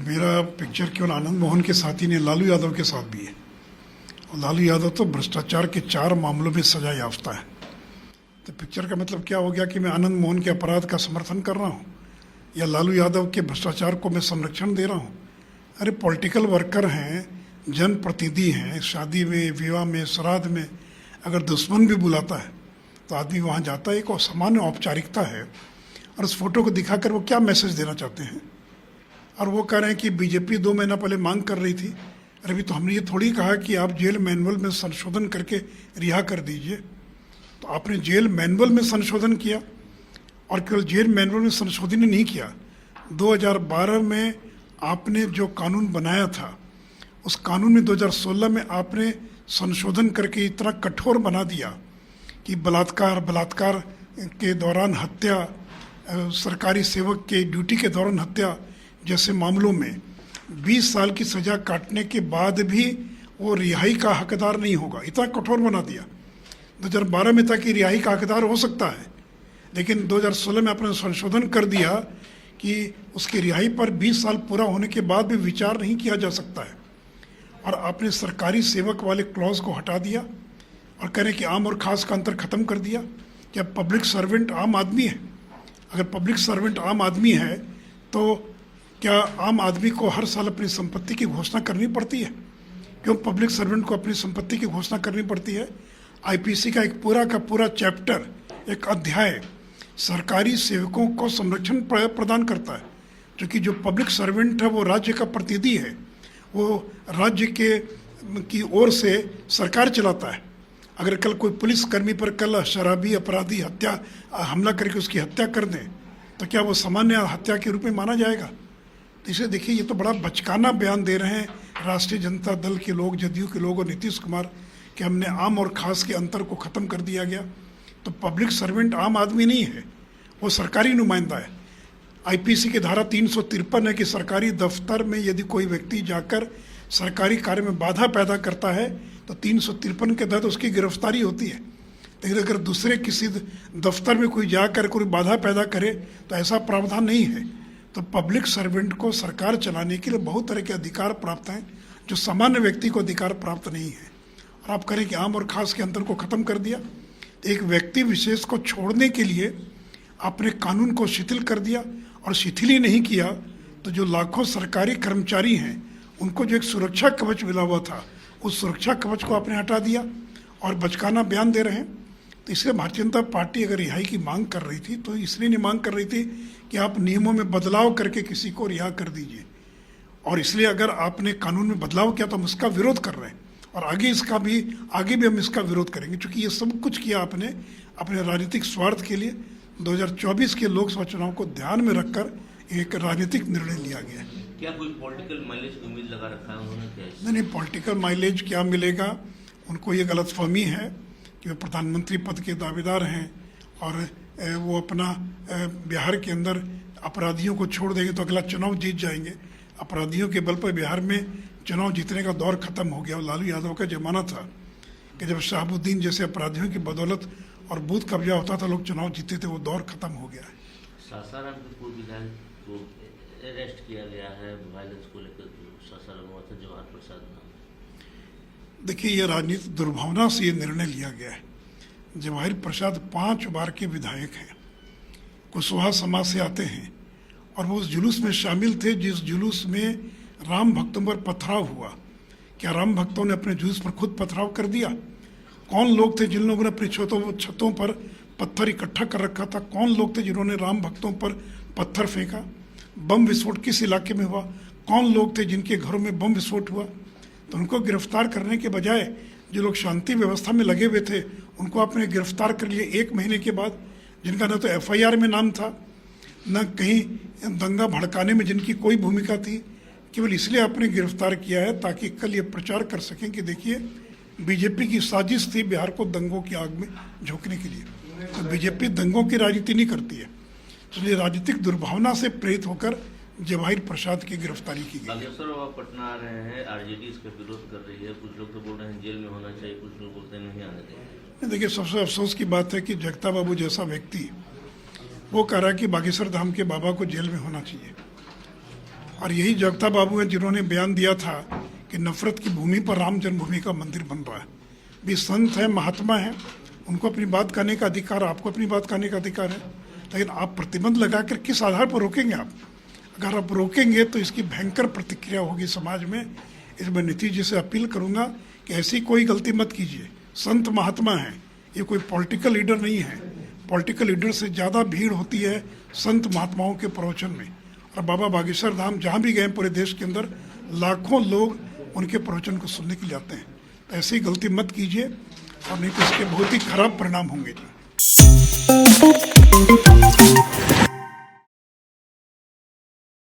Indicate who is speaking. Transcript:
Speaker 1: मेरा पिक्चर केवल आनंद मोहन के साथ ही नहीं, लालू यादव के साथ भी है। और लालू यादव तो भ्रष्टाचार के 4 मामलों में सजा याफ्ता है। तो पिक्चर का मतलब क्या हो गया कि मैं आनंद मोहन के अपराध का समर्थन कर रहा हूँ या लालू यादव के भ्रष्टाचार को मैं संरक्षण दे रहा हूँ? अरे पॉलिटिकल वर्कर हैं, जनप्रतिनिधि हैं, शादी में, विवाह में, श्राद्ध में अगर दुश्मन भी बुलाता है तो आदमी वहाँ जाता है। एक सामान्य औपचारिकता है। और उस फोटो को दिखाकर वो क्या मैसेज देना चाहते हैं? और वो कह रहे हैं कि बीजेपी 2 महीना पहले मांग कर रही थी। अरे अभी तो हमने ये थोड़ी कहा कि आप जेल मैनुअल में संशोधन करके रिहा कर दीजिए। तो आपने जेल मैनुअल में संशोधन किया, और केवल जेल मैनुअल में संशोधन ही नहीं किया, 2012 में आपने जो कानून बनाया था उस कानून में 2016 में आपने संशोधन करके इतना कठोर बना दिया कि बलात्कार के दौरान हत्या, सरकारी सेवक के ड्यूटी के दौरान हत्या जैसे मामलों में 20 साल की सज़ा काटने के बाद भी वो रिहाई का हकदार नहीं होगा। इतना कठोर बना दिया। 2012 में था कि रिहाई का हकदार हो सकता है, लेकिन 2016 में आपने संशोधन कर दिया कि उसकी रिहाई पर 20 साल पूरा होने के बाद भी विचार नहीं किया जा सकता है। और आपने सरकारी सेवक वाले क्लॉज को हटा दिया और कह रहे कि आम और खास का अंतर खत्म कर दिया। क्या पब्लिक सर्वेंट आम आदमी है? अगर पब्लिक सर्वेंट आम आदमी है तो क्या आम आदमी को हर साल अपनी संपत्ति की घोषणा करनी पड़ती है? क्यों पब्लिक सर्वेंट को अपनी संपत्ति की घोषणा करनी पड़ती है? आईपीसी का एक पूरा चैप्टर, एक अध्याय सरकारी सेवकों को संरक्षण प्रदान करता है, क्योंकि जो पब्लिक सर्वेंट है वो राज्य का प्रतिनिधि है, वो राज्य की ओर से सरकार चलाता है। अगर कल कोई पुलिसकर्मी पर कल शराबी अपराधी हमला करके उसकी हत्या कर दें तो क्या वो सामान्य हत्या के रूप में माना जाएगा? तो इसे देखिए, ये तो बड़ा बचकाना बयान दे रहे हैं राष्ट्रीय जनता दल के लोग, जदयू के लोग और नीतीश कुमार कि हमने आम और खास के अंतर को ख़त्म कर दिया गया। तो पब्लिक सर्वेंट आम आदमी नहीं है, वो सरकारी नुमाइंदा है। आईपीसी की धारा 353 है कि सरकारी दफ्तर में यदि कोई व्यक्ति जाकर सरकारी कार्य में बाधा पैदा करता है तो 353 के तहत उसकी गिरफ्तारी होती है। लेकिन अगर दूसरे किसी दफ्तर में कोई जाकर कोई बाधा पैदा करे तो ऐसा प्रावधान नहीं है। तो पब्लिक सर्वेंट को सरकार चलाने के लिए बहुत तरह के अधिकार प्राप्त हैं जो सामान्य व्यक्ति को अधिकार प्राप्त नहीं है। और आप करें कि आम और खास के अंतर को ख़त्म कर दिया। एक व्यक्ति विशेष को छोड़ने के लिए आपने कानून को शिथिल कर दिया, और शिथिल ही नहीं किया तो जो लाखों सरकारी कर्मचारी हैं उनको जो एक सुरक्षा कवच मिला हुआ था उस सुरक्षा कवच को आपने हटा दिया और बचकाना बयान दे रहे हैं। तो इसलिए भारतीय जनता पार्टी अगर रिहाई की मांग कर रही थी तो इसलिए नहीं मांग कर रही थी कि आप नियमों में बदलाव करके किसी को रिहा कर दीजिए, और इसलिए अगर आपने कानून में बदलाव किया तो हम इसका विरोध कर रहे हैं और आगे भी हम इसका विरोध करेंगे, क्योंकि ये सब कुछ किया आपने अपने राजनीतिक स्वार्थ के लिए। 2024 के लोकसभा चुनाव को ध्यान में रखकर एक राजनीतिक निर्णय लिया गया है।
Speaker 2: क्या कोई पॉलिटिकल माइलेज की उम्मीद लगा रखा है उन्होंने?
Speaker 1: नहीं, पॉलिटिकल माइलेज क्या मिलेगा? उनको ये गलतफहमी है कि वे प्रधानमंत्री पद के दावेदार हैं और वो अपना बिहार के अंदर अपराधियों को छोड़ देंगे तो अगला चुनाव जीत जाएंगे। अपराधियों के बल पर बिहार में चुनाव जीतने का दौर खत्म हो गया। लालू यादव का जमाना था कि जब शहाबुद्दीन जैसे अपराधियों की बदौलत और बूथ कब्जा होता था, लोग चुनाव जीतते थे, वो दौर खत्म हो गया है।
Speaker 2: सासाराम के पूर्व विधायक को अरेस्ट किया गया है वायलेंस को लेकर, सासाराम हुआ था जवाहर प्रसाद नाम।
Speaker 1: देखिए, ये राजनीतिक दुर्भावना से ये निर्णय लिया गया है। जवाहर प्रसाद 5 बार के विधायक हैं, कुशवाहा समाज से आते हैं, और वो उस जुलूस में शामिल थे जिस जुलूस में राम भक्तों पर पथराव हुआ। क्या राम भक्तों ने अपने जुलूस पर खुद पथराव कर दिया? कौन लोग थे जिन लोगों ने अपनी छतों पर पत्थर इकट्ठा कर रखा था? कौन लोग थे जिन्होंने राम भक्तों पर पत्थर फेंका? बम विस्फोट किस इलाके में हुआ? कौन लोग थे जिनके घरों में बम विस्फोट हुआ? तो उनको गिरफ्तार करने के बजाय जो लोग शांति व्यवस्था में लगे हुए थे उनको आपने गिरफ्तार कर लिए 1 महीने के बाद, जिनका न तो एफआईआर में नाम था, न कहीं दंगा भड़काने में जिनकी कोई भूमिका थी। केवल इसलिए आपने गिरफ्तार किया है ताकि कल ये प्रचार कर सकें कि देखिए बीजेपी की साजिश थी बिहार को दंगों की आग में झोंकने के लिए। तो बीजेपी दंगों की राजनीति नहीं करती है, इसलिए राजनीतिक दुर्भावना से प्रेरित होकर जवाहिर प्रसाद की गिरफ्तारी की गई।
Speaker 2: बागेश्वर बाबा पटना आ रहे हैं, आरजेडी इसका विरोध कर रही है, कुछ लोग तो बोल रहे हैं जेल में होना चाहिए, कुछ लोग बोलते हैं नहीं आने देंगे।
Speaker 1: देखिए, सबसे अफसोस की बात है कि जगता बाबू जैसा व्यक्ति वो कह रहा है कि बागेश्वर धाम के बाबा को जेल में होना चाहिए। और यही जगता बाबू हैं जिन्होंने बयान दिया था कि नफरत की भूमि पर राम जन्मभूमि का मंदिर बन रहा है। भी संत हैं, महात्मा हैं, उनको अपनी बात कहने का अधिकार, आपको अपनी बात कहने का अधिकार है, लेकिन आप प्रतिबंध लगाकर किस आधार पर रोकेंगे आप? अगर आप रोकेंगे तो इसकी भयंकर प्रतिक्रिया होगी समाज में। इसमें नीतीश जी से अपील करूंगा कि ऐसी कोई गलती मत कीजिए। संत महात्मा हैं, ये कोई पॉलिटिकल लीडर नहीं है। पॉलिटिकल लीडर से ज़्यादा भीड़ होती है संत महात्माओं के प्रवचन में। और बाबा बागेश्वर धाम जहाँ भी गए पूरे देश के अंदर लाखों लोग उनके प्रवचन को सुनने के लिए आते हैं। तो ऐसी गलती मत कीजिए, और नहीं तो इसके बहुत ही खराब परिणाम होंगे जी।